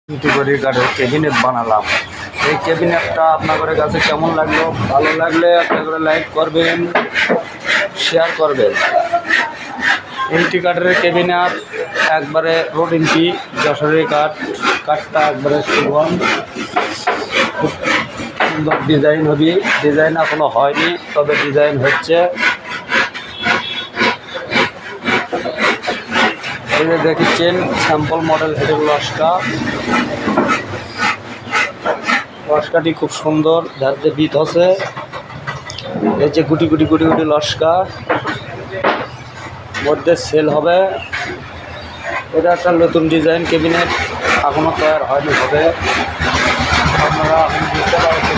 করে কাঠের ক্যাবিনেট বানালাম। এই ক্যাবিনেটটা আপনাদের কাছে কেমন লাগলো? ভালো লাগলে আপনারা লাইক করবেন, শেয়ার করবেন। এনটি কাঠের ক্যাবিনেট একবারে রোড এনটি যশোরের কাঠটা একবারে সুগম, খুব সুন্দর ডিজাইন হবে। ডিজাইন এখনো হয়নি, তবে ডিজাইন হচ্ছে। এই যে দেখেছেন স্যাম্পল মডেল হেডের লস্কাটি খুব সুন্দর, যাতে বিট হচ্ছে। এই যে গুটি গুটি গুটি গুটি লস্কা মধ্যে সেল হবে। এটা একটা নতুন ডিজাইন ক্যাবিনেট, এখনো তৈরি হয়নি, হবে। আপনারা এখন বুঝতে পারছেন।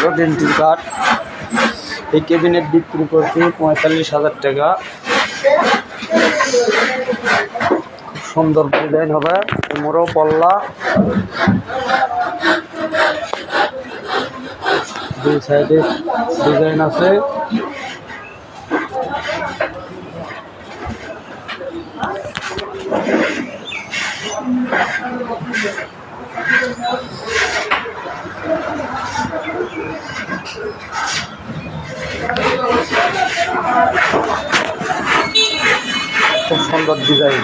ক্যাবিনেটটি কাঠ। এই ক্যাবিনেট বিক্রি করছি 45,000 টাকা। খুব সুন্দর ডিজাইন হবে, মোড়ও পল্লা, দুই সাইডে ডিজাইন আছে। খুব সুন্দর ডিজাইন।